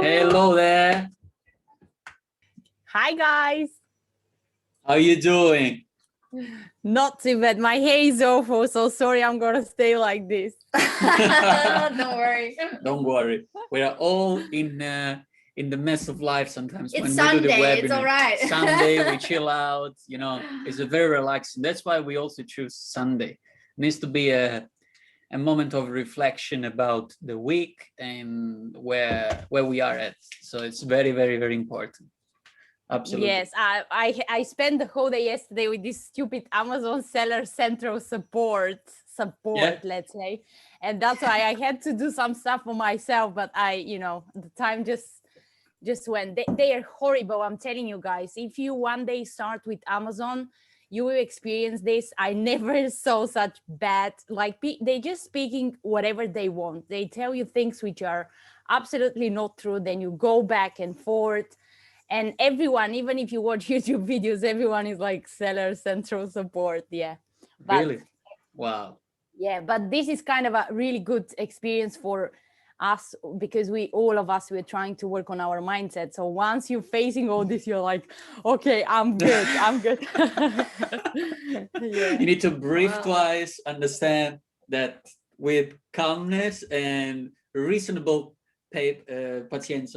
Hello there. Hi guys. How you doing? Not too bad. My hair is awful, so sorry I'm gonna stay like this. Don't worry. Don't worry. We are all in the mess of life sometimes. It's when Sunday. We do the webinar. It's all right. Sunday, we chill out. You know, it's a very relaxing. That's why we also choose Sunday. It needs to be a moment of reflection about the week and where we are at. So it's very, very, very important. Absolutely. Yes, I spent the whole day yesterday with this stupid Amazon seller central support, let's say, and that's why I had to do some stuff for myself. But the time just went. They are horrible. I'm telling you guys. If you one day start with Amazon, you will experience this. I never saw such bad. They just speaking whatever they want. They tell you things which are absolutely not true. Then you go back and forth. And everyone, even if you watch YouTube videos, everyone is like seller central support. Yeah. But, really? Wow. Yeah, but this is kind of a really good experience for us because all of us, we're trying to work on our mindset. So once you're facing all this, you're like, okay, I'm good. I'm good. Yeah. You need to breathe twice, understand that with calmness and reasonable patience.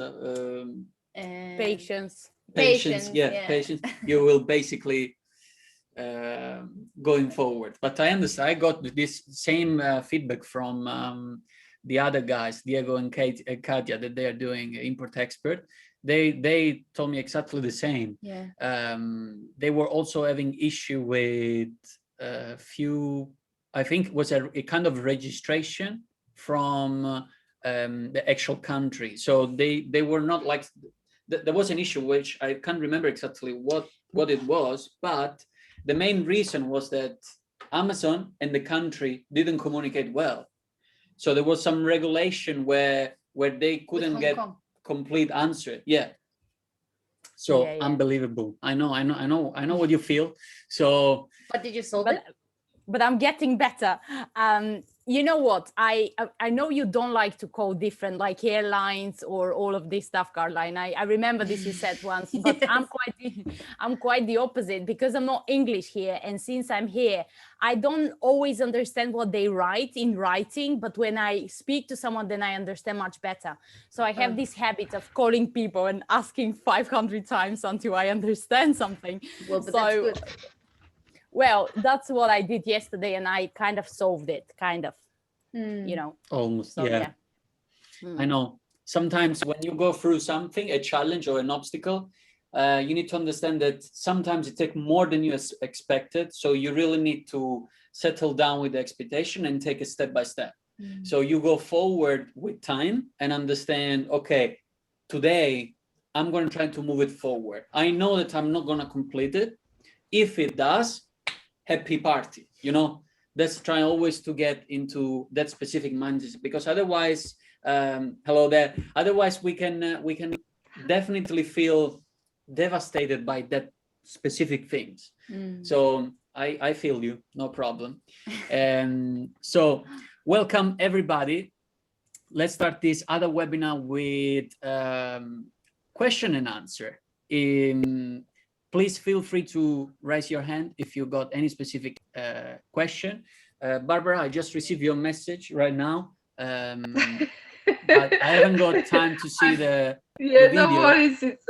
Patience, you will basically going forward. But I understand. I got this same feedback from the other guys, Diego and Katya, that they are doing import expert. They told me exactly the same. They were also having issue with a few, I think it was a kind of registration from the actual country. So they were not like, there was an issue which I can't remember exactly what it was, but the main reason was that Amazon and the country didn't communicate well. So there was some regulation where they couldn't get complete answer. Yeah. So unbelievable. I know what you feel. So but did you solve it? But I'm getting better. You know what? I know you don't like to call different like airlines or all of this stuff, Caroline. I remember this you said once, but yes. I'm quite the opposite because I'm not English here, and since I'm here, I don't always understand what they write in writing. But when I speak to someone, then I understand much better. So I have this habit of calling people and asking 500 times until I understand something. Well, but that's good. Well, that's what I did yesterday, and I kind of solved it, Almost, so, yeah. I know. Sometimes when you go through something, a challenge or an obstacle, you need to understand that sometimes it takes more than you expected. So you really need to settle down with the expectation and take it step by step. So you go forward with time and understand, okay, today I'm going to try to move it forward. I know that I'm not going to complete it. If it does, happy party, let's try always to get into that specific mindset, because otherwise hello there, otherwise we can definitely feel devastated by that specific things. So I feel you, no problem. And so welcome everybody. Let's start this other webinar with question and answer. Please feel free to raise your hand if you got any specific question. Barbara, I just received your message right now, but I haven't got time to see the video. No worries, it's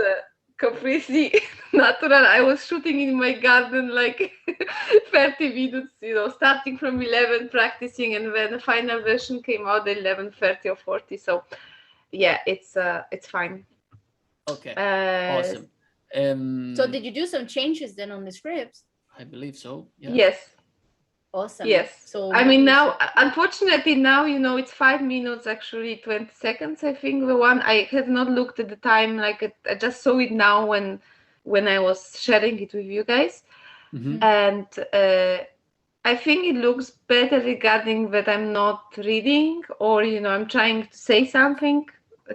completely natural. I was shooting in my garden like 30 minutes, starting from 11 practicing, and when the final version came out at 11:30 or 40. So yeah, it's fine. Okay, awesome. So did you do some changes then on the scripts? I believe so. Yeah. Yes. Awesome. Yes. So I mean, now, unfortunately, now, it's 5 minutes, actually 20 seconds, I think. The one I have not looked at the time, I just saw it now when I was sharing it with you guys. And I think it looks better regarding that I'm not reading, or, I'm trying to say something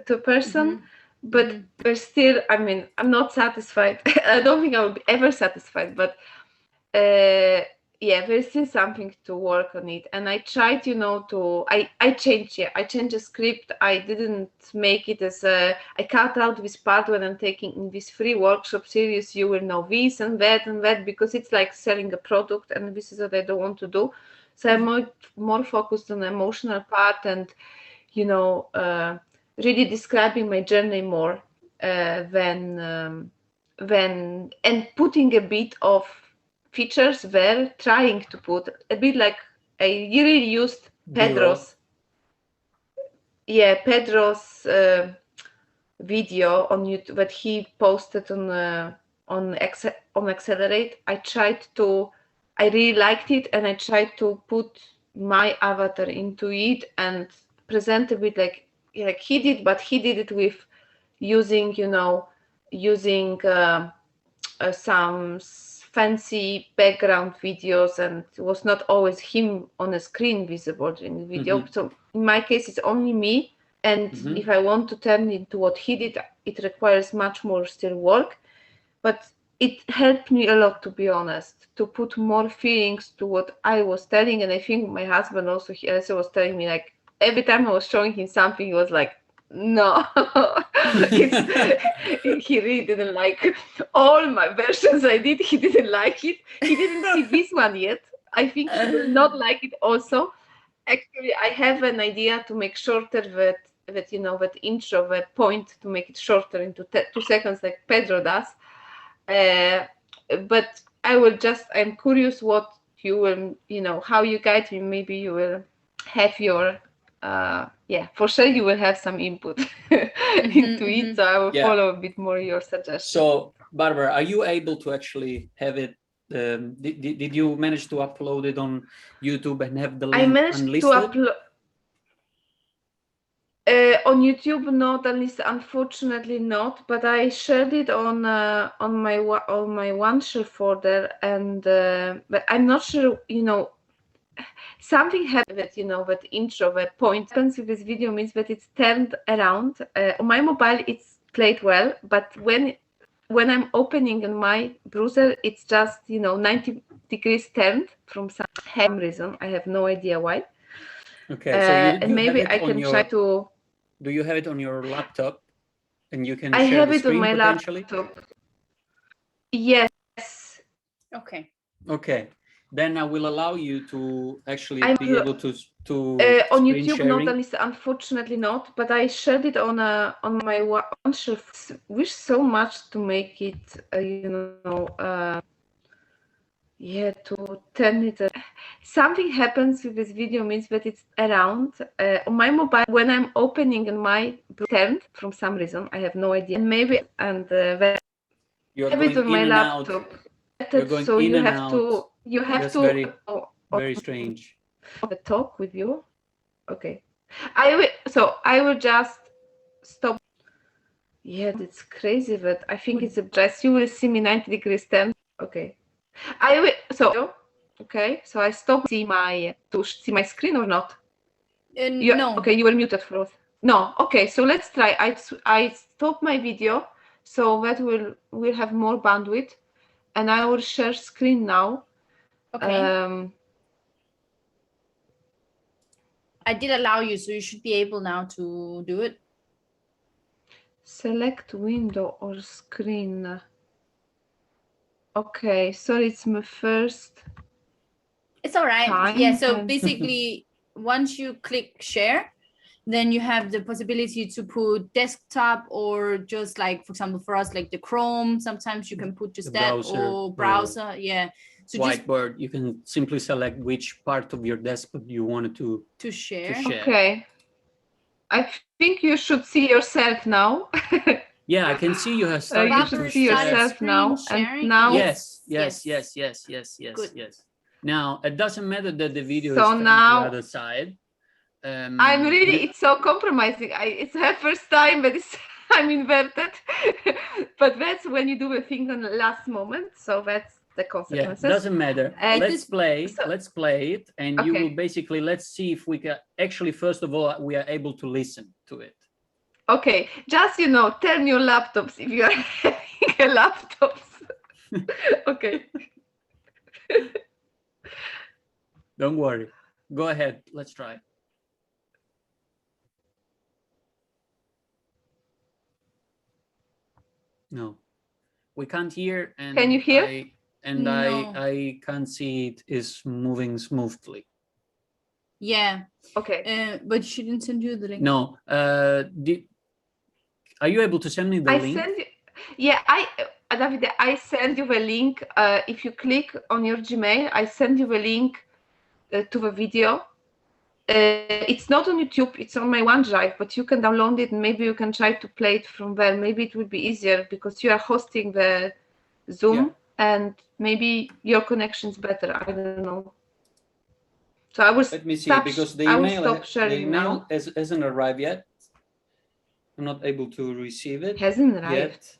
to a person. But there's still, I'm not satisfied. I don't think I will be ever satisfied, but yeah, there's still something to work on it. And I tried, I changed the script. I didn't make it as I cut out this part when I'm taking in this free workshop series. You will know this and that, because it's like selling a product, and this is what I don't want to do. So I'm more focused on the emotional part, and really describing my journey more than and putting a bit of features there, trying to put a bit like I really used Pedro's video on YouTube that he posted on Accelerate. I really liked it, and I tried to put my avatar into it and present a bit like he did, but he did it with using some fancy background videos, and it was not always him on a screen visible in the video. So in my case, it's only me, and if I want to turn it into what he did, it requires much more still work, but it helped me a lot, to be honest, to put more feelings to what I was telling. And I think my husband also, he also was telling me, like, every time I was showing him something, he was like, no. He really didn't like all my versions I did. He didn't like it. He didn't see this one yet. I think he will not like it also. Actually, I have an idea to make shorter that intro, that point, to make it shorter into 2 seconds like Pedro does. But I'm curious what you will, how you guide me. Maybe you will have your for sure you will have some input into it, so I will follow a bit more your suggestions. So Barbara, are you able to actually have it, did you manage to upload it on YouTube and have the link unlisted? I managed to upload on YouTube, not unlisted, unfortunately not, but I shared it on my OneShare folder, and but I'm not sure, something happened that that intro, that point happens with this video means that it's turned around. On my mobile it's played well, but when I'm opening in my browser, it's just 90 degrees turned from some reason. I have no idea why. Okay, so and maybe I can try to. Do you have it on your laptop, and you can I share have the it screen on my potentially? laptop. Yes. Okay. Okay. Then I will allow you to actually be able to on screen YouTube, sharing. not unlisted, unfortunately not, but I shared it on my OneShare. Wish so much to make it to turn it. Something happens with this video means that it's around on my mobile when I'm opening in my turned from some reason. I have no idea. And maybe You're have going it on in my and laptop. out. You're going So in you and have out. to. You have That's to. very strange. The talk with you. Okay. I will just stop. Yeah, that's crazy, but I think it's a dress. You will see me 90 degrees turn. Okay. I will. Okay. So I stop see my screen or not? No. Okay, you were muted for us. No. Okay. So let's try. I stop my video, so that we'll have more bandwidth, and I will share screen now. Okay. I did allow you, so you should be able now to do it. Select window or screen. Okay, sorry, it's my first. It's all right. Yeah, so basically, once you click share, then you have the possibility to put desktop or just like, for example, for us, like the Chrome. Sometimes you can put just that or browser. Yeah. So whiteboard, you can simply select which part of your desktop you wanted to share. Okay. I think you should see yourself now. Yeah, I can see you have started you should see yourself now. Sharing. And now. Yes. Now, it doesn't matter that the video is on the other side. I'm really, it's so compromising. It's her first time, but I'm inverted. But that's when you do a thing on the last moment. So that's the consequences. Yeah, doesn't matter. Let's play it, and you will basically, let's see if we can actually, first of all, we are able to listen to it. Okay, just turn your laptops if you are having a laptop. Okay. Don't worry. Go ahead. Let's try. No, we can't hear. And can you hear? No. I can't see it is moving smoothly. Yeah. Okay. But she didn't send you the link. No. Are you able to send me the link? Send you, yeah, Davide, I send you the link. If you click on your Gmail, I send you the link to the video. It's not on YouTube, it's on my OneDrive, but you can download it and maybe you can try to play it from there. Maybe it would be easier because you are hosting the Zoom and maybe your connection's better. I don't know. So I will Let me see, because the email hasn't arrived yet. I'm not able to receive it. Hasn't arrived yet.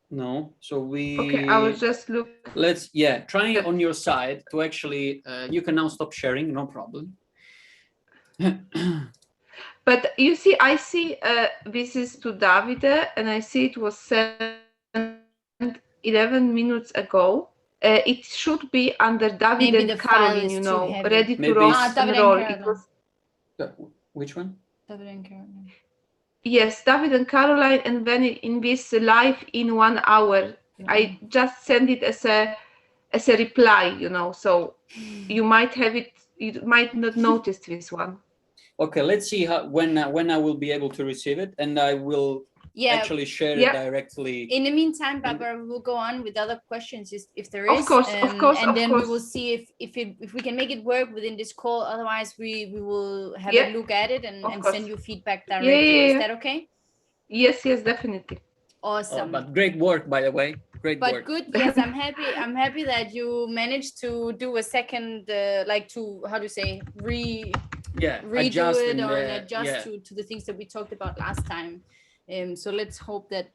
No. So okay, I will just look. Let's try on your side to actually you can now stop sharing, no problem. But you see, I see this is to Davide, and I see it was sent 11 minutes ago. It should be under Davide and Caroline, you know, ready to roast and roll. It was which one? David and Caroline. Yes, David and Caroline, and then in this live in 1 hour, I just send it as a reply, you know. So you might have it. You might not notice this one. Okay, let's see how when I will be able to receive it, and I will actually share it directly. In the meantime, Barbara, we'll go on with other questions if there is. Of course, and then we will see if we can make it work within this call. Otherwise, we will have a look at it and send you feedback directly. Is that okay? Yes, definitely. Awesome. But great work, by the way. Great work. But good. Yes, I'm happy. I'm happy that you managed to do a second, like to how do you say redo adjust it or adjust to the things that we talked about last time. So let's hope that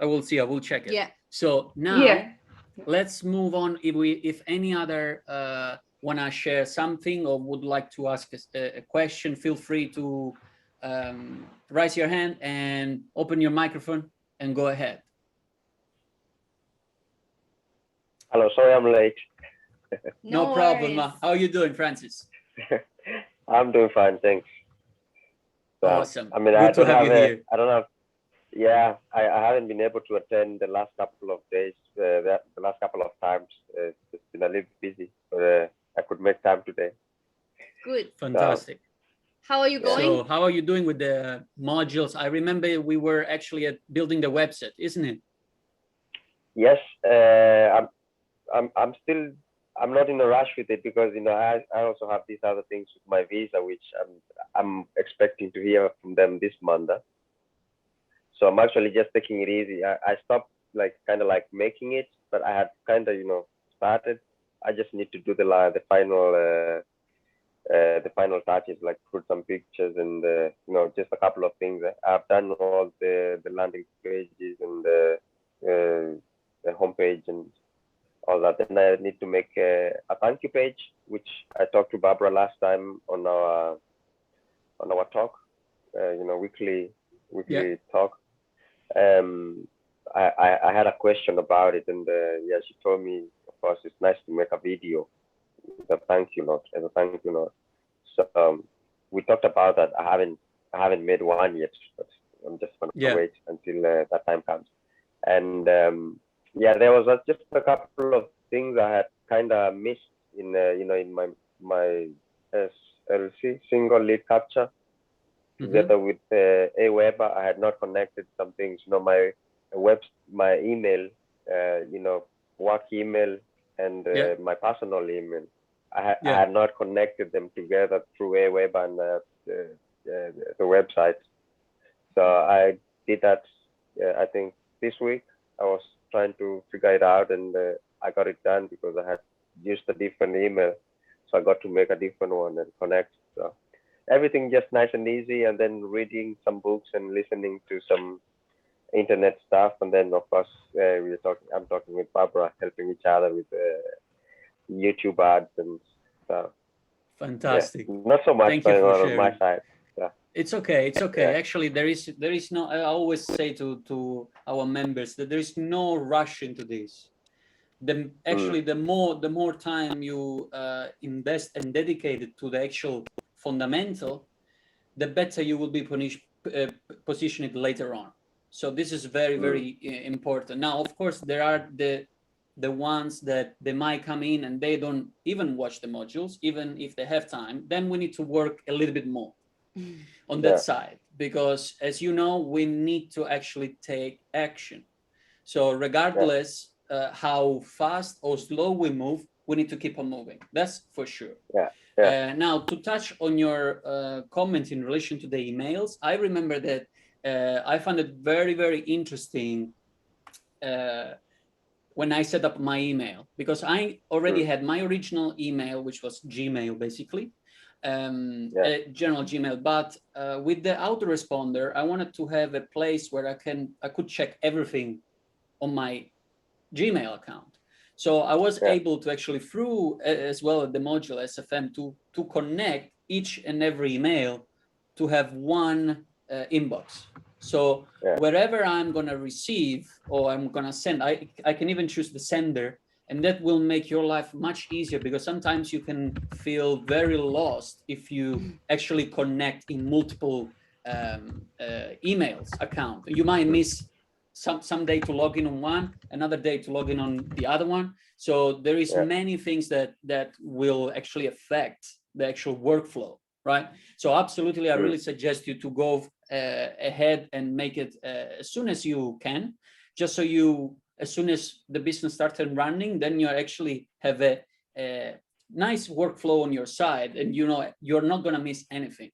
I will see. I will check it. Yeah. So now let's move on. If any other wanna share something or would like to ask a question, feel free to raise your hand and open your microphone and go ahead. Hello, sorry I'm late. No problem. How are you doing, Francis? I'm doing fine, thanks. So, awesome. I mean, Good to have you here. I don't have. Yeah, I haven't been able to attend the last couple of days. The last couple of times, it's been a little busy, but I could make time today. Good. Fantastic. So, how are you going? So, how are you doing with the modules? I remember we were actually building the website, isn't it? Yes, I'm not in a rush with it because I also have these other things with my visa, which I'm expecting to hear from them this month. So I'm actually just taking it easy. I stopped kind of making it, but I had kind of started. I just need to do the final touches, like put some pictures and just a couple of things. I've done all the landing pages and the homepage and all that. Then I need to make a thank you page, which I talked to Barbara last time on our talk, weekly talk. I had a question about it, and she told me, of course, it's nice to make a video with a thank you note as a thank you note. So we talked about that. I haven't made one yet, but I'm just gonna wait until that time comes. And there was just a couple of things I had kind of missed in in my SLC single lead capture together with Aweber. I had not connected some things. My email, work email and my personal email. I had not connected them together through Aweber and the website. So I did that. I think this week I was trying to figure it out, and I got it done because I had used a different email, so I got to make a different one and connect. So everything just nice and easy, and then reading some books and listening to some internet stuff, and then of course I'm talking with Barbara, helping each other with YouTube ads and stuff. Fantastic. Not so much going on my side. It's okay. It's okay. Actually, there is no. I always say to our members that there is no rush into this. actually the more time you invest and dedicate it to the actual fundamental, the better you will be positioned later on. So this is very, very important. Now, of course, there are the ones that they might come in and they don't even watch the modules, even if they have time. Then we need to work a little bit more on that side, because as you know, we need to actually take action. So regardless how fast or slow we move, we need to keep on moving. That's for sure. Now, to touch on your comment in relation to the emails, I remember that I found it very, very interesting when I set up my email, because I already had my original email, which was Gmail, basically, general Gmail. But with the autoresponder, I wanted to have a place where I could check everything on my Gmail account. So I was able to actually, through as well the module SFM, to connect each and every email to have one inbox. So wherever I'm going to receive or I'm going to send, I can even choose the sender, and that will make your life much easier, because sometimes you can feel very lost if you actually connect in multiple emails account. You might miss some day to log in on one, another day to log in on the other one. So there is many things that will actually affect the actual workflow, right? So absolutely, I really suggest you to go ahead and make it as soon as you can, just so you, as soon as the business started running, then you actually have a nice workflow on your side, and you know you're not going to miss anything.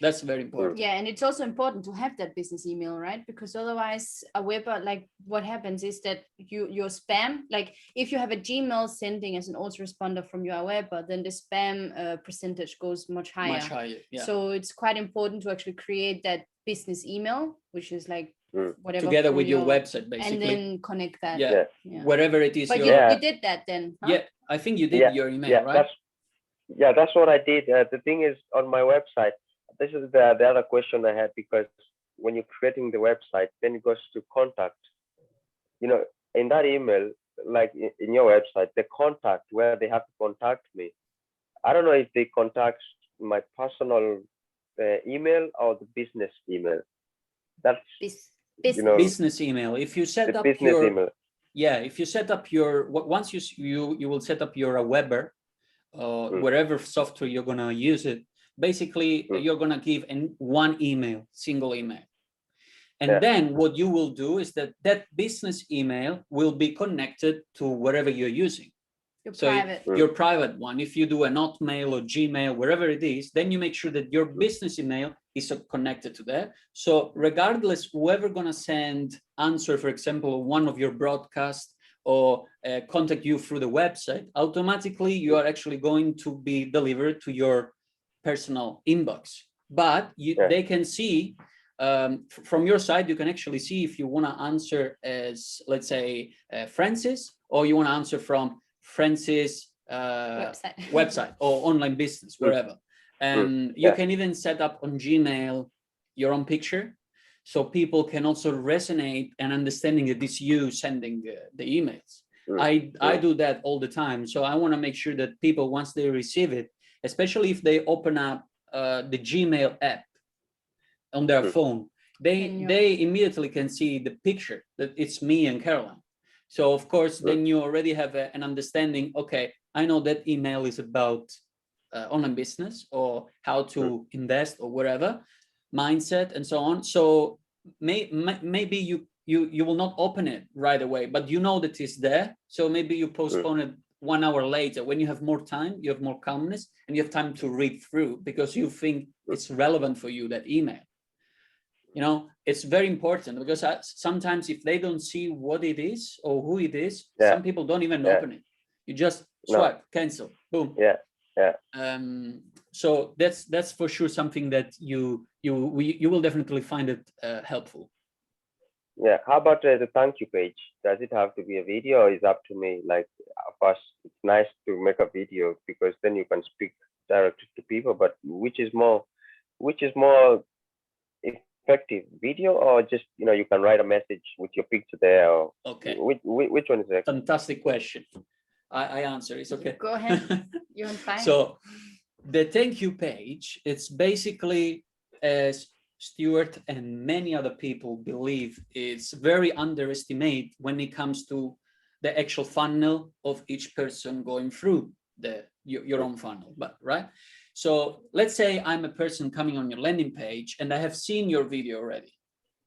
That's very important. Yeah, and it's also important to have that business email, right? Because otherwise, however, like what happens is that your spam, like if you have a Gmail sending as an autoresponder from your Aweber, then the spam percentage goes much higher. Much higher, yeah. So it's quite important to actually create that business email, which is like whatever together with your website, basically, and then connect that. Yeah. Wherever it is. But you did that then, huh? Yeah, I think you did your email, right? That's what I did. The thing is, on my website, this is the other question I had, because when you're creating the website, then it goes to contact. You know, in that email, like in your website, the contact where they have to contact me, I don't know if they contact my personal email or the business email. That's business email. If you set up your email. If you set up your, once you will set up your Weber, wherever software you're gonna use it. Basically, you're going to give one email, single email. And then what you will do is that business email will be connected to wherever you're using. Your private one. If you do an Hotmail or Gmail, wherever it is, then you make sure that your business email is connected to that. So regardless, whoever going to send answer, for example, one of your broadcasts or contact you through the website, automatically you are actually going to be delivered to your personal inbox. But they can see from your side, you can actually see if you want to answer as, let's say, Francis, or you want to answer from Francis website or online business, wherever. And you can even set up on Gmail your own picture, so people can also resonate and understanding that it's you sending the emails. I do that all the time. So I want to make sure that people, once they receive it, especially if they open up the Gmail app on their phone, they immediately can see the picture that it's me and Caroline. So of course, then you already have an understanding. Okay, I know that email is about online business or how to invest or whatever, mindset and so on. So maybe you will not open it right away, but you know that it's there. So maybe you postpone it 1 hour later when you have more time, you have more calmness, and you have time to read through because you think it's relevant for you, that email. You know, it's very important because sometimes if they don't see what it is or who it is, some people don't even open it. You just swipe, cancel, boom. So that's for sure something that you will definitely find it helpful. Yeah. How about the thank you page? Does it have to be a video, or is it up to me? Like, of course, it's nice to make a video because then you can speak directly to people. But which is more effective, video or just, you can write a message with your picture there? Or Okay. Which one is that? Fantastic question. I answer. It's okay. Go ahead. You're on time. So the thank you page, it's basically, as Stuart and many other people believe, it's very underestimated when it comes to the actual funnel of each person going through your own funnel, but right? So let's say I'm a person coming on your landing page and I have seen your video already.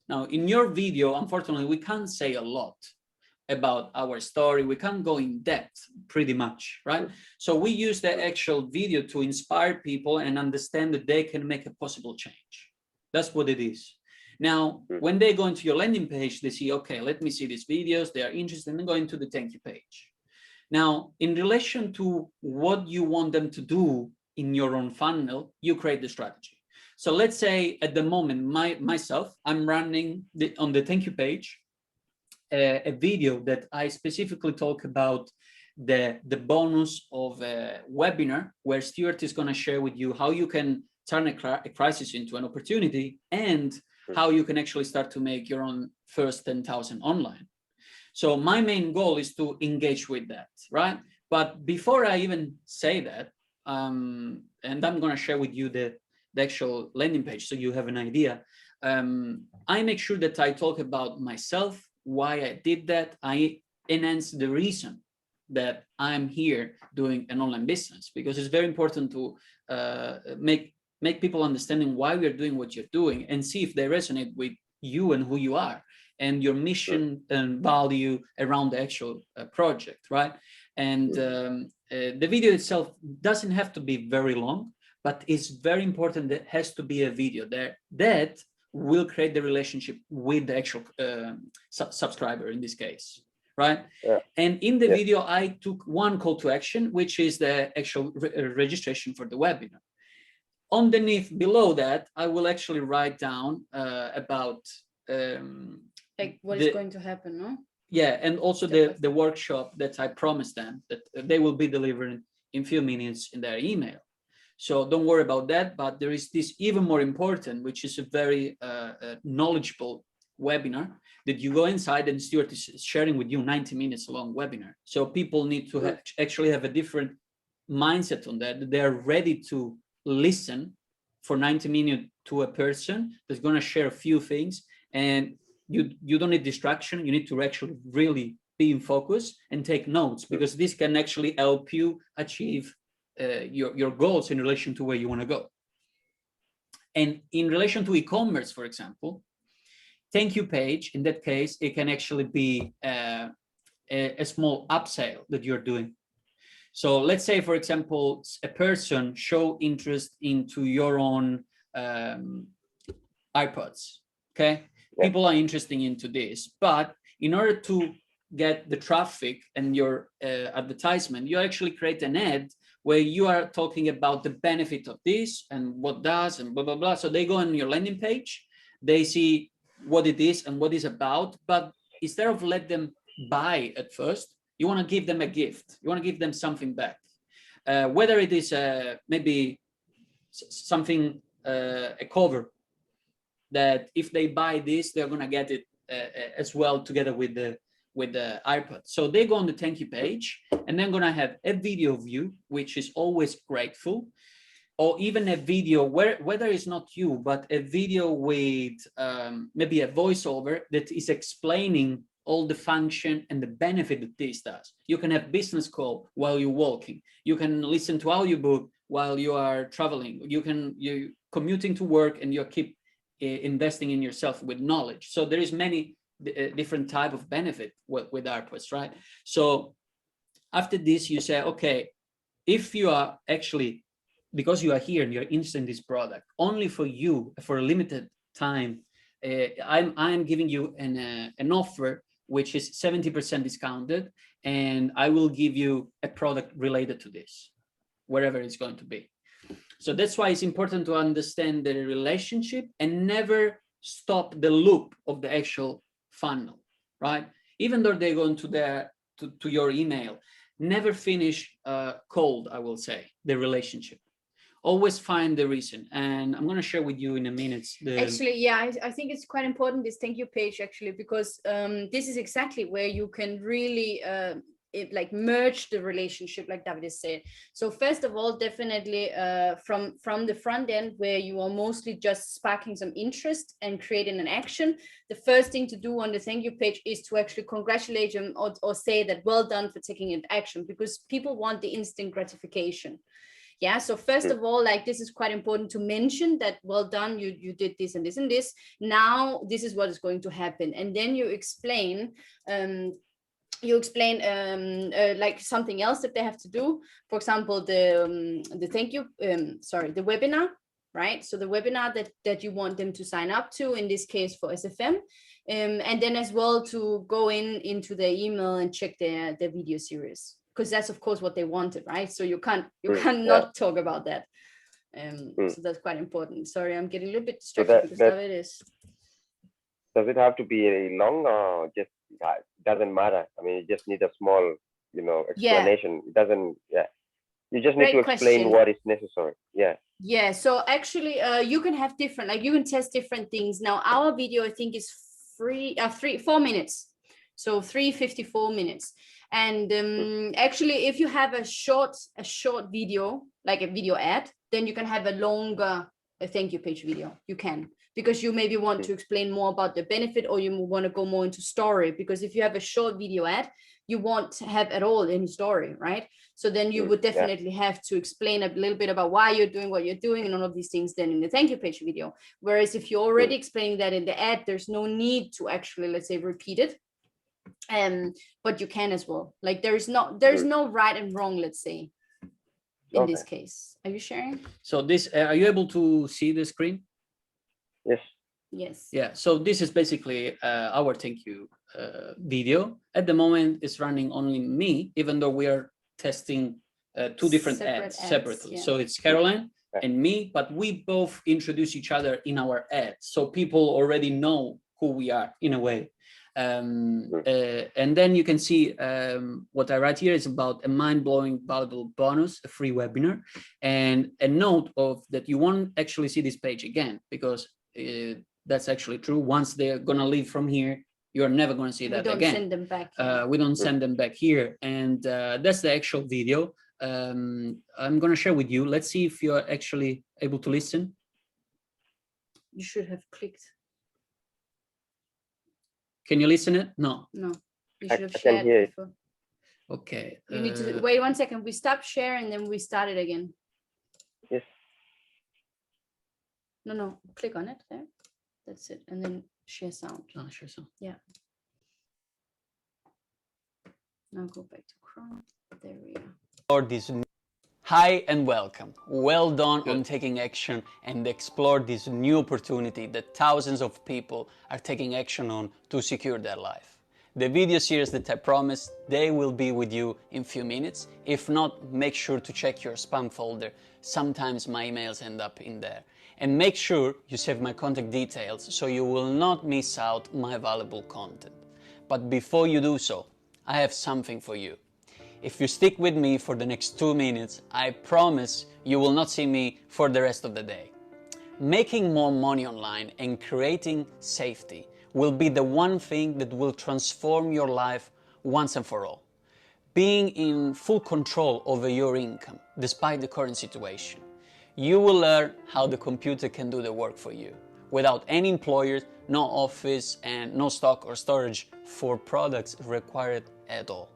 Now in your video, unfortunately, we can't say a lot about our story. We can't go in depth pretty much, right? So we use the actual video to inspire people and understand that they can make a possible change. That's what it is. Now, when they go into your landing page, they see, okay, let me see these videos. They are interested in going to the thank you page. Now, in relation to what you want them to do in your own funnel, you create the strategy. So let's say at the moment, myself, I'm running on the thank you page, a video that I specifically talk about the bonus of a webinar where Stuart is going to share with you how you can turn a crisis into an opportunity and how you can actually start to make your own first 10,000 online. So my main goal is to engage with that, right? But before I even say that, and I'm going to share with you the actual landing page so you have an idea, I make sure that I talk about myself, why I did that. I enhance the reason that I'm here doing an online business, because it's very important to make people understanding why we're doing what you're doing and see if they resonate with you and who you are and your mission and value around the actual project, right? And the video itself doesn't have to be very long, but it's very important that it has to be a video there that will create the relationship with the actual subscriber in this case, right? Yeah. And in the video, I took one call to action, which is the actual registration for the webinar. Underneath, below that, I will actually write down about like what is going to happen, no? Yeah, and also the workshop that I promised them that they will be delivered in few minutes in their email. So don't worry about that, but there is this even more important, which is a very knowledgeable webinar that you go inside and Stuart is sharing with you 90 minutes long webinar. So people need to actually have a different mindset on that. They are ready to listen for 90 minutes to a person that's going to share a few things, and you don't need distraction. You need to actually really be in focus and take notes, because this can actually help you achieve your goals in relation to where you want to go. And in relation to e-commerce, for example, thank you page, in that case, it can actually be a small upsell that you're doing. So let's say, for example, a person show interest into your own iPods, okay? People are interested into this, but in order to get the traffic and your advertisement, you actually create an ad where you are talking about the benefit of this and what does and blah, blah, blah. So they go on your landing page, they see what it is and what it's about, but instead of let them buy at first, you want to give them a gift. You want to give them something back. Whether it is maybe something, a cover, that if they buy this, they're going to get it as well together with the iPod. So they go on the thank you page, and they're going to have a video view, which is always grateful, or even a video whether it's not you, but a video with maybe a voiceover that is explaining all the function and the benefit that this does. You can have business call while you're walking. You can listen to audiobook while you are traveling. You're commuting to work and you keep investing in yourself with knowledge. So there is many different type of benefit with ARPAs, right? So after this, you say, okay, if you are actually, because you are here and you're interested in this product, only for you, for a limited time, I'm giving you an offer which is 70% discounted, and I will give you a product related to this, wherever it's going to be. So that's why it's important to understand the relationship and never stop the loop of the actual funnel, right? Even though they go into to your email, never finish cold, I will say, the relationship. always find the reason. And I'm going to share with you in a minute. Actually, yeah, I think it's quite important, this thank you page, actually, because this is exactly where you can really like merge the relationship, like David said. So first of all, definitely from the front end, where you are mostly just sparking some interest and creating an action, the first thing to do on the thank you page is to actually congratulate them, or say that well done for taking an action, because people want the instant gratification. Yeah, so first of all, like, this is quite important to mention that, well done, you did this and this and this. Now this is what is going to happen, and then you explain like something else that they have to do. For example, the thank you, the webinar, right? So the webinar that you want them to sign up to, in this case for SFM, and then as well to go into their email and check their video series, because that's of course what they wanted, right? So you can't not talk about that. So that's quite important. Sorry, I'm getting a little bit distracted because David is. Does it have to be long, or just doesn't matter? I mean, you just need a small, explanation. It doesn't. Yeah, you just need to explain what is necessary. Yeah. Yeah. So actually, you can have different, like you can test different things. Now our video, I think, is 4 minutes. So 3:54 minutes. And actually, if you have a short video, like a video ad, then you can have a longer thank you page video. You can, because you maybe want to explain more about the benefit, or you want to go more into story, because if you have a short video ad, you won't have at all any story, right? So then you would definitely have to explain a little bit about why you're doing what you're doing and all of these things then in the thank you page video. Whereas if you're already explaining that in the ad, there's no need to actually, let's say, repeat it. But you can as well. Like there's no right and wrong, let's say, in this case. Are you sharing? So this, are you able to see the screen? Yes. Yes. Yeah. So this is basically our thank you video. At the moment, it's running only me, even though we are testing two different ads separately. Yeah. So it's Caroline and me, but we both introduce each other in our ads, so people already know who we are in a way. And then you can see what I write here is about a mind-blowing valuable bonus, a free webinar, and a note of that you won't actually see this page again, because that's actually true. Once they're gonna leave from here, you're never gonna see that again. We don't send them back. We don't send them back here, and that's the actual video. I'm gonna share with you. Let's see if you're actually able to listen. You should have clicked. Can you listen it? No. No. You should have shared it before. Okay. You need to wait 1 second. We stop sharing and then we start it again. Yes. No. Click on it there. That's it. And then share sound. Oh, share sound. Yeah. Now go back to Chrome. There we are. Hi and welcome. Well done on taking action and explore this new opportunity that thousands of people are taking action on to secure their life. The video series that I promised, they will be with you in few minutes. If not, make sure to check your spam folder. Sometimes my emails end up in there. And make sure you save my contact details so you will not miss out my valuable content. But before you do so, I have something for you. If you stick with me for the next 2 minutes, I promise you will not see me for the rest of the day. Making more money online and creating safety will be the one thing that will transform your life once and for all. Being in full control over your income, despite the current situation. You will learn how the computer can do the work for you, without any employers, no office, and no stock or storage for products required at all.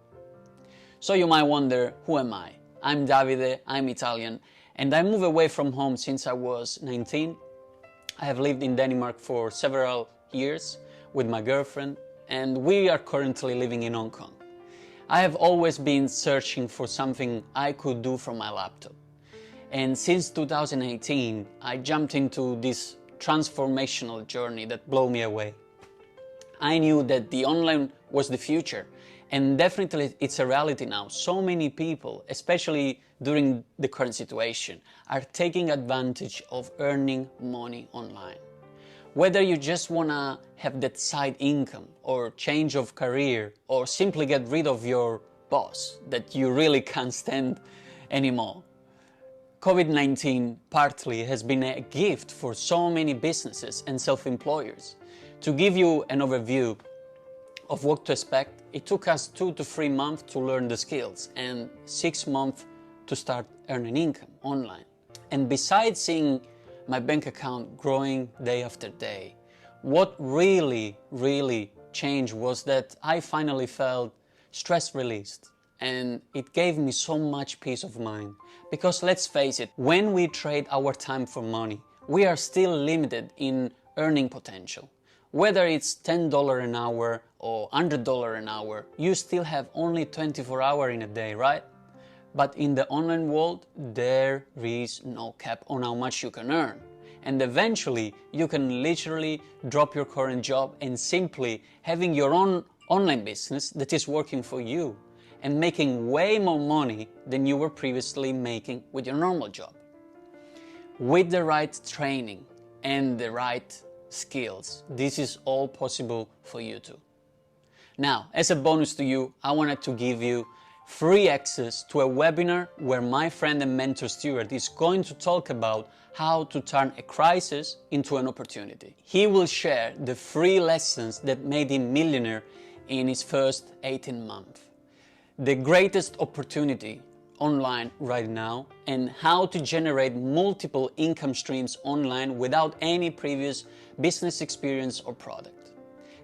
So you might wonder, who am I? I'm Davide, I'm Italian, and I moved away from home since I was 19. I have lived in Denmark for several years with my girlfriend, and we are currently living in Hong Kong. I have always been searching for something I could do from my laptop. And since 2018, I jumped into this transformational journey that blew me away. I knew that the online was the future, and definitely it's a reality now. So many people, especially during the current situation, are taking advantage of earning money online. Whether you just wanna have that side income, or change of career, or simply get rid of your boss that you really can't stand anymore. COVID-19 partly has been a gift for so many businesses and self-employers. To give you an overview of what to expect, it took us 2 to 3 months to learn the skills and 6 months to start earning income online. And besides seeing my bank account growing day after day, what really changed was that I finally felt stress released, and it gave me so much peace of mind. Because let's face it, when we trade our time for money, we are still limited in earning potential. Whether it's $10 an hour or $100 an hour, you still have only 24 hours in a day, right? But in the online world, there is no cap on how much you can earn. And eventually, you can literally drop your current job and simply having your own online business that is working for you and making way more money than you were previously making with your normal job. With the right training and the right skills, this is all possible for you too. Now, as a bonus to you, I wanted to give you free access to a webinar where my friend and mentor Stuart is going to talk about how to turn a crisis into an opportunity. He will share the free lessons that made him millionaire in his first 18 months. The greatest opportunity online right now, and how to generate multiple income streams online without any previous business experience or product.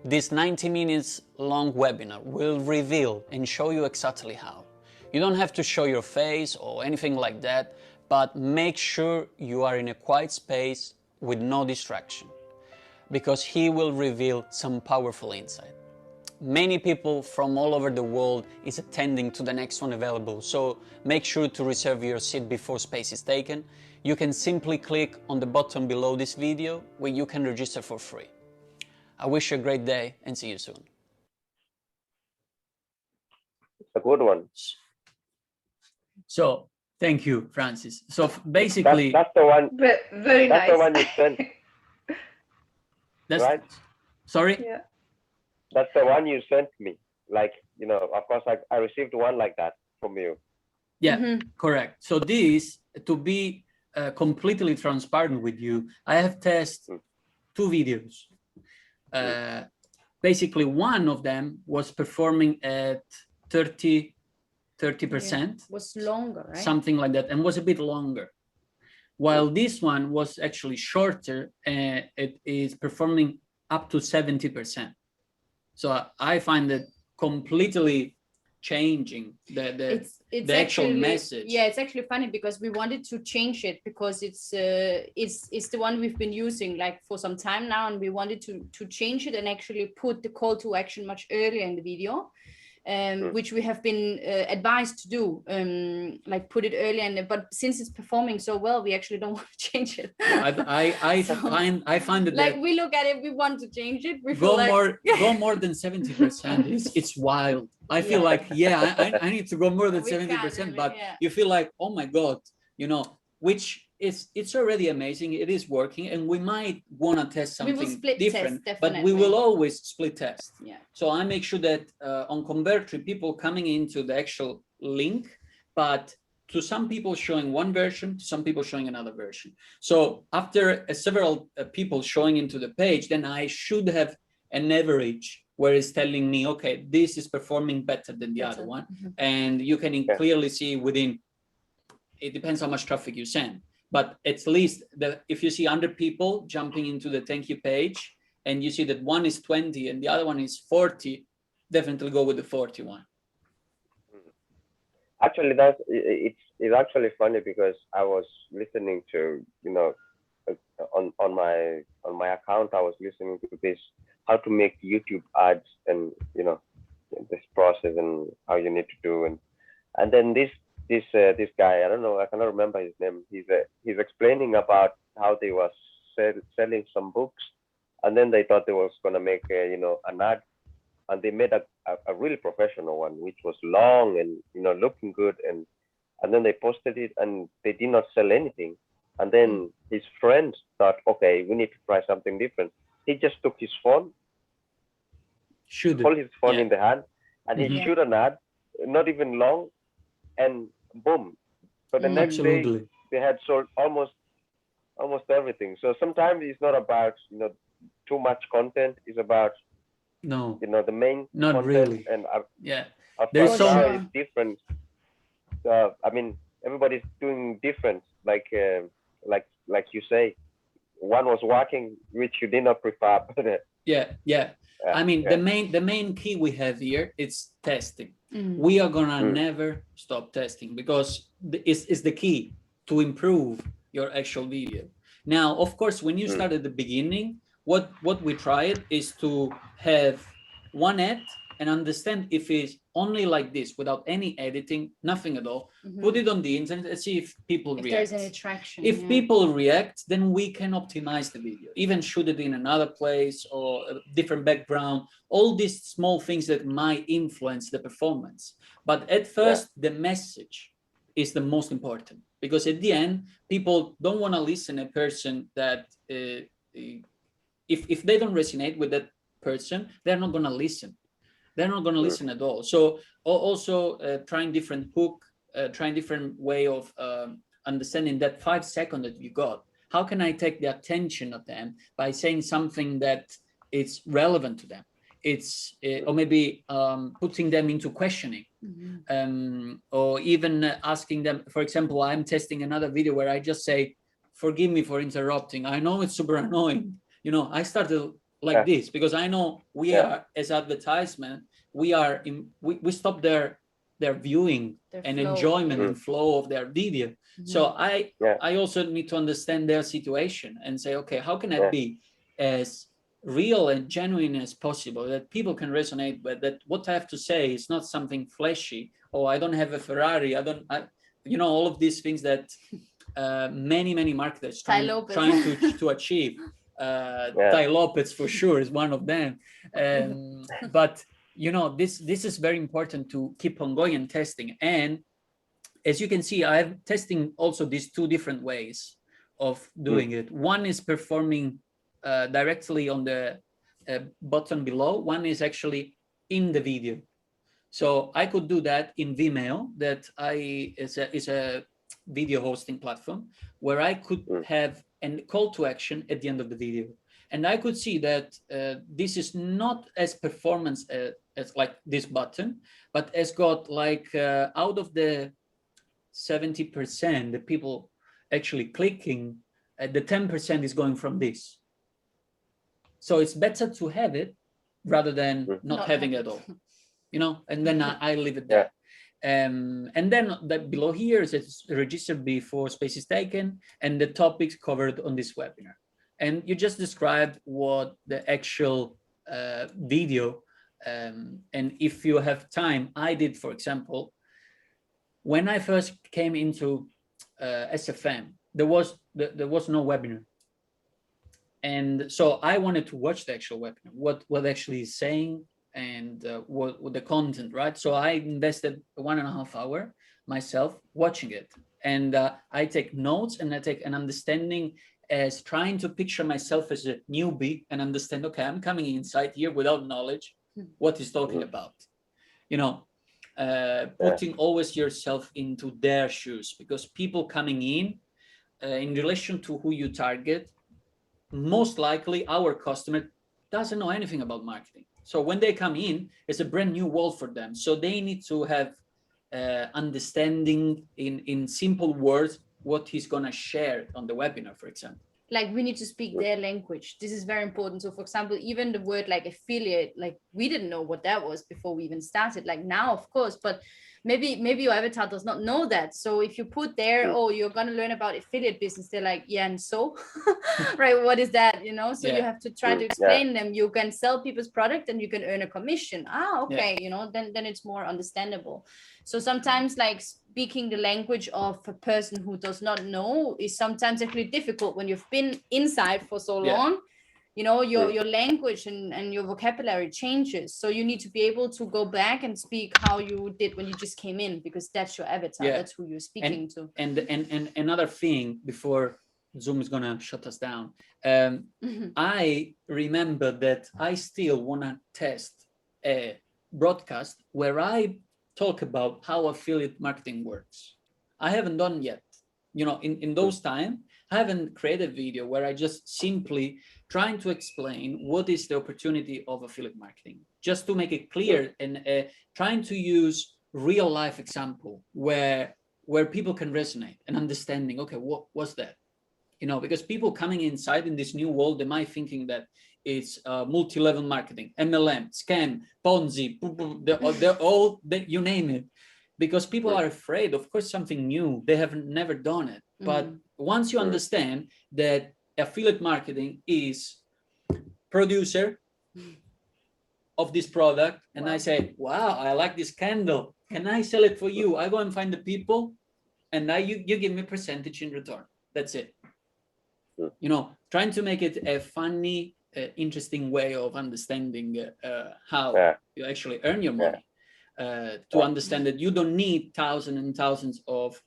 This 90 minutes long webinar will reveal and show you exactly how. You don't have to show your face or anything like that, but make sure you are in a quiet space with no distraction, because he will reveal some powerful insight. Many people from all over the world is attending to the next one available, so make sure to reserve your seat before space is taken. You can simply click on the button below this video where you can register for free. I wish you a great day and see you soon. It's a good one. So thank you, Francis. So basically, that's the one. Very That's nice. the one you sent, that's right? sorry. Yeah. That's the one you sent me. Like, you know, of course, I received one like that from you. Yeah, correct. So this, to be completely transparent with you, I have tested 2 videos. Basically, one of them was performing at 30%, was longer, right? something like that, and was a bit longer. While this one was actually shorter, it is performing up to 70%. So I find that completely changing the actual message. Yeah, it's actually funny because we wanted to change it because it's the one we've been using like for some time now, and we wanted to change it and actually put the call to action much earlier in the video, which we have been advised to do, like put it earlier. But since it's performing so well, we actually don't want to change it. I find that like we look at it, we want to change it. We go feel more than 70%. It's wild. I feel like I need to go more than 70%, but you feel like, oh my God, you know, which it's already amazing. It is working, and we might want to test something different, but we will always split test. Yeah. So I make sure that on Convertri, people coming into the actual link, but to some people showing one version, to some people showing another version. So after several people showing into the page, then I should have an average where it's telling me, okay, this is performing better than the other one. And you can clearly see within, it depends how much traffic you send. But at least if you see 100 people jumping into the thank you page, and you see that one is 20 and the other one is 40, definitely go with the 41. Actually, it's actually funny because I was listening to, you know, on my account, I was listening to this, how to make YouTube ads, and you know, this process and how you need to do, and then this guy, I don't know, I cannot remember his name. He's explaining about how they was selling some books, and then they thought they was gonna make an ad, and they made a really professional one, which was long and, you know, looking good, and then they posted it, and they did not sell anything. And then his friends thought, okay, we need to try something different. He just took his phone, hold his phone in the hand, and he shoot an ad, not even long, and boom. So the next day, they had sold almost everything. So sometimes it's not about, you know, too much content. It's about, No, you know, the main not content. really. And Yeah, of there's course so now sure. it's different. I mean, everybody's doing different. Like you say, one was working, which you did not prefer. But, yeah. I mean, yeah. the main key we have here is testing. Mm. We are gonna never stop testing because it's the key to improve your actual video. Now, of course, when you start at the beginning, what we tried is to have one ad and understand if it's only like this without any editing, nothing at all. Put it on the internet and see if people If react. there's any traction. If yeah. people react, then we can optimize the video, even shoot it in another place or a different background, all these small things that might influence the performance. But at first, the message is the most important, because at the end, people don't want to listen to a person that if they don't resonate with that person, they're not going to listen. They're not going to listen at all. So also trying different hook, trying different way of understanding that 5 seconds that you got. How can I take the attention of them by saying something that is relevant to them? It's or maybe putting them into questioning, or even asking them. For example, I'm testing another video where I just say, "Forgive me for interrupting. I know it's super annoying." You know, I started like this because I know we are, as advertisement, we are we stop their viewing and flow. enjoyment and flow of their video. So I also need to understand their situation and say, okay, how can I be as real and genuine as possible, that people can resonate with, that what I have to say is not something flashy, or I don't have a Ferrari, you know, all of these things that many marketers trying to achieve. Ty Lopez for sure is one of them. But you know, this is very important to keep on going and testing. And as you can see, I'm testing also these two different ways of doing it. One is performing directly on the button below. One is actually in the video. So I could do that in Vimeo. That is a video hosting platform where I could have a call to action at the end of the video. And I could see that this is not as performance as like this button, but has got like out of the 70% the people actually clicking, the 10% is going from this. So it's better to have it rather than not having it at all, you know, and then I leave it there. And then below here is registered before space is taken and the topics covered on this webinar. And you just described what the actual video, and if you have time, I did, for example, when I first came into SFM, there was no webinar. And so I wanted to watch the actual webinar, what actually is saying, and what the content, right? So I invested 1.5 hours myself watching it, and I take notes and I take an understanding as trying to picture myself as a newbie and understand, okay, I'm coming inside here without knowledge, what he's talking about, you know, putting always yourself into their shoes, because people coming in relation to who you target, most likely our customer doesn't know anything about marketing. So when they come in, it's a brand new world for them. So they need to have understanding in simple words what he's going to share on the webinar, for example. Like we need to speak their language. This is very important. So for example, even the word like affiliate, like we didn't know what that was before we even started. Like now, of course, but maybe your avatar does not know that. So if you put there, oh, you're going to learn about affiliate business, they're like, yeah, and so right, what is that, you know? So you have to try to explain them. You can sell people's product and you can earn a commission. Okay, you know, then it's more understandable. So sometimes like speaking the language of a person who does not know is sometimes actually difficult when you've been inside for so long. You know, your language and your vocabulary changes. So you need to be able to go back and speak how you did when you just came in, because that's your avatar. That's who you're speaking to. And another thing before Zoom is gonna shut us down. I remember that I still wanna test a broadcast where I talk about how affiliate marketing works. I haven't done yet. you know, in those time, I haven't created a video where I just simply trying to explain what is the opportunity of affiliate marketing, just to make it clear, and trying to use real life example where people can resonate and understanding, okay, what was that? You know, because people coming inside in this new world, they might thinking that it's multi-level marketing, MLM, scam, Ponzi, they're all, you name it. Because people are afraid, of course, something new, they have never done it. But once you understand that affiliate marketing is producer of this product, and I say, wow, I like this candle, can I sell it for you? I go and find the people, and now you give me a percentage in return. That's it. You know, trying to make it a funny, interesting way of understanding how you actually earn your money. To understand that you don't need thousands and thousands of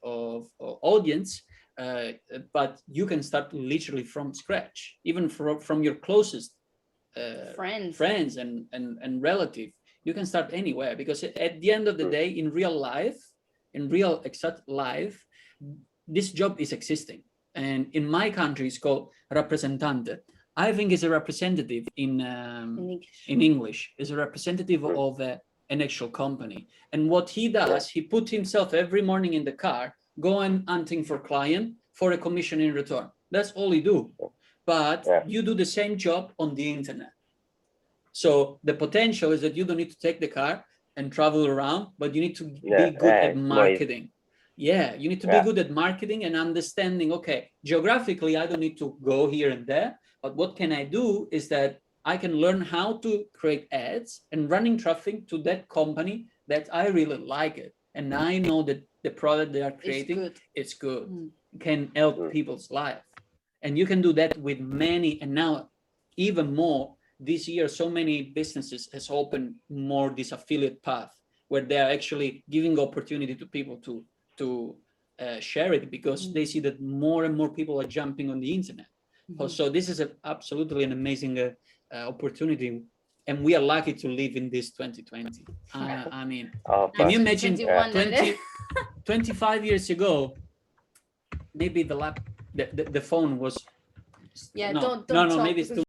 audience, but you can start literally from scratch, even from your closest friends and relative. You can start anywhere, because at the end of the day, in real life, in real exact life, this job is existing. And in my country, it's called rappresentante. I think it's a representative in English. Is a representative of an actual company. And what he does, he put himself every morning in the car, going hunting for client for a commission in return. That's all he do. But you do the same job on the internet. So the potential is that you don't need to take the car and travel around, but you need to be good at marketing. Yeah, you need to be good at marketing and understanding, okay, geographically, I don't need to go here and there, but what can I do is that I can learn how to create ads and running traffic to that company that I really like it. And I know that the product they are creating, it's good, can help people's life. And you can do that with many, and now even more this year, so many businesses has opened more this affiliate path where they are actually giving opportunity to people to share it, because they see that more and more people are jumping on the internet. So this is absolutely an amazing opportunity, and we are lucky to live in this 2020. I mean, can you imagine 25 years ago, maybe the phone was don't maybe it's too